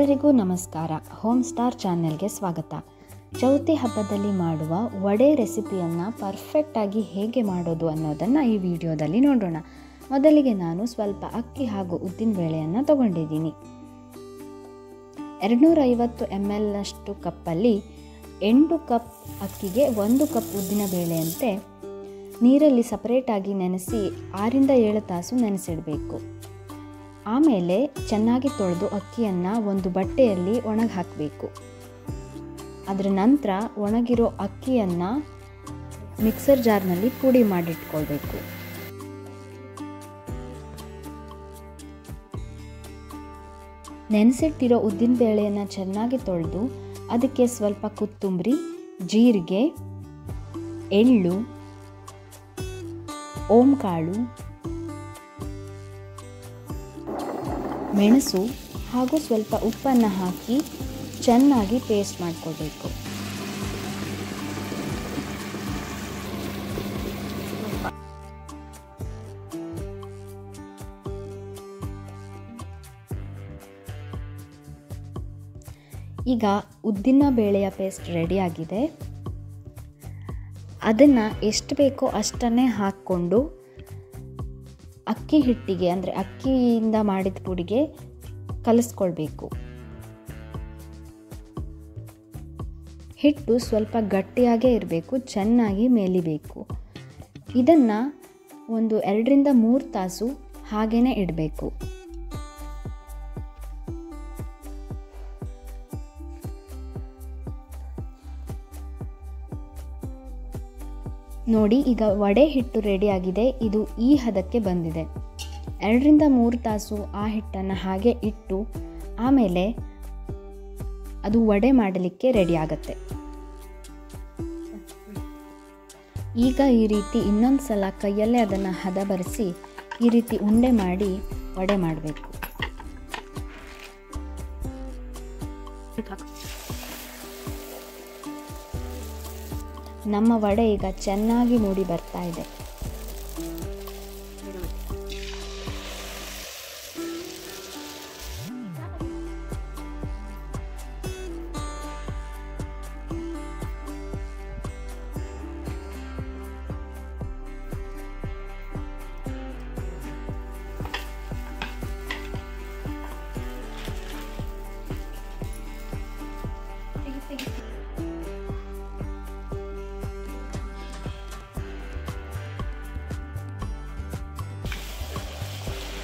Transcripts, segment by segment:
ಎಲ್ಲರಿಗೂ ನಮಸ್ಕಾರ. Home star ಚಾನೆಲ್ಗೆ ಸ್ವಾಗತ. ಚೌತಿ ಹಬ್ಬದಲ್ಲಿ ಮಾಡುವ ವಡೆ ರೆಸಿಪಿಯನ್ನು ಪರ್ಫೆಕ್ಟಾಗಿ ಹೇಗೆ ಮಾಡೋದು ಅನ್ನೋದನ್ನು ಈ ವಿಡಿಯೋದಲ್ಲಿ ನೋಡೋಣ. ಮೊದಲಿಗೆ ನಾನು ಸ್ವಲ್ಪ ಅಕ್ಕಿ ಹಾಗೂ ಉದ್ದಿನ ಬೇಳೆಯನ್ನು ತಗೊಂಡಿದ್ದೀನಿ. 250 ml ಕಪ್ಪಲ್ಲಿ 8 ಕಪ್ ಅಕ್ಕಿಗೆ 1 ಕಪ್ ಉದ್ದಿನ ಬೇಳೆಯಂತೆ ನೀರಲ್ಲಿ ಸಪರೇಟಾಗಿ ನೆನೆಸಿ 6 ರಿಂದ 7 ತಾಸು ನೆನೆಸಿಡಬೇಕು. ಆಮೇಲೆ ಚೆನ್ನಾಗಿ ತೊಳೆದು ಅಕ್ಕಿಯನ್ನು ಒಂದು ಬಟ್ಟೆಯಲ್ಲಿ ಒಣಗಿ ಹಾಕಬೇಕು. ಅದರ ನಂತರ ಒಣಗಿರೋ ಅಕ್ಕಿಯನ್ನು ಮಿಕ್ಸರ್ ಜಾರ್ನಲ್ಲಿ ಪುಡಿ ಮಾಡಿಟ್ಕೊಳ್ಬೇಕು. ನೆನೆಸಿಟ್ಟಿರೋ ಉದ್ದಿನ ಬೇಳೆಯನ್ನು ಚೆನ್ನಾಗಿ ತೊಳೆದು ಅದಕ್ಕೆ ಸ್ವಲ್ಪ ಕೊತ್ತಂಬರಿ, ಜೀರಿಗೆ, ಎಳ್ಳು, ಓಂಕಾಳು, ಮೆಣಸು ಹಾಗೂ ಸ್ವಲ್ಪ ಉಪ್ಪನ್ನು ಹಾಕಿ ಚೆನ್ನಾಗಿ ಪೇಸ್ಟ್ ಮಾಡಿಕೊಳ್ಬೇಕು. ಈಗ ಉದ್ದಿನ ಬೇಳೆಯ ಪೇಸ್ಟ್ ರೆಡಿಯಾಗಿದೆ. ಅದನ್ನು ಎಷ್ಟು ಬೇಕೋ ಅಷ್ಟನ್ನೇ ಹಾಕ್ಕೊಂಡು ಅಕ್ಕಿ ಹಿಟ್ಟಿಗೆ ಅಂದರೆ ಅಕ್ಕಿಯಿಂದ ಮಾಡಿದ ಪುಡಿಗೆ ಕಲಿಸ್ಕೊಳ್ಬೇಕು. ಹಿಟ್ಟು ಸ್ವಲ್ಪ ಗಟ್ಟಿಯಾಗೇ ಇರಬೇಕು, ಚೆನ್ನಾಗಿ ಮೇಲಿಬೇಕು. ಇದನ್ನು ಒಂದು 2 ರಿಂದ 3 ತಾಸು ಹಾಗೇ ಇಡಬೇಕು. ನೋಡಿ, ಈಗ ವಡೆ ಹಿಟ್ಟು ರೆಡಿಯಾಗಿದೆ. ಇದು ಈ ಹದಕ್ಕೆ ಬಂದಿದೆ. 2 ರಿಂದ 3 ತಾಸು ಆ ಹಿಟ್ಟನ್ನು ಹಾಗೆ ಇಟ್ಟು ಆಮೇಲೆ ಅದು ವಡೆ ಮಾಡಲಿಕ್ಕೆ ರೆಡಿ ಆಗುತ್ತೆ. ಈಗ ಈ ರೀತಿ ಇನ್ನೊಂದು ಸಲ ಕೈಯಲ್ಲೇ ಅದನ್ನು ಹದ ಬರೆಸಿ ಈ ರೀತಿ ಉಂಡೆ ಮಾಡಿ ವಡೆ ಮಾಡಬೇಕು. ನಮ್ಮ ವಡೆ ಈಗ ಚೆನ್ನಾಗಿ ಮೂಡಿ ಬರ್ತಾ ಇದೆ.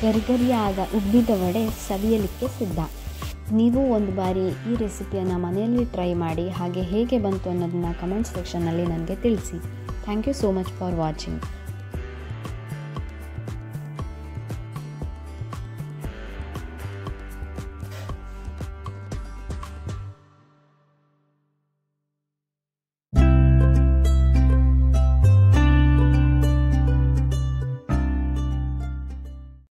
ಗರಿಗರಿಯಾದ ಉಬ್ಬಿದ ವಡೆ ಸವಿಯಲಿಕ್ಕೆ ಸಿದ್ಧ. ನೀವು ಒಂದು ಬಾರಿ ಈ ರೆಸಿಪಿಯನ್ನು ಮನೆಯಲ್ಲಿ ಟ್ರೈ ಮಾಡಿ ಹಾಗೆ ಹೇಗೆ ಬಂತು ಅನ್ನೋದನ್ನು ಕಮೆಂಟ್ ಸೆಕ್ಷನ್ನಲ್ಲಿ ನನಗೆ ತಿಳಿಸಿ. Thank you so much for watching.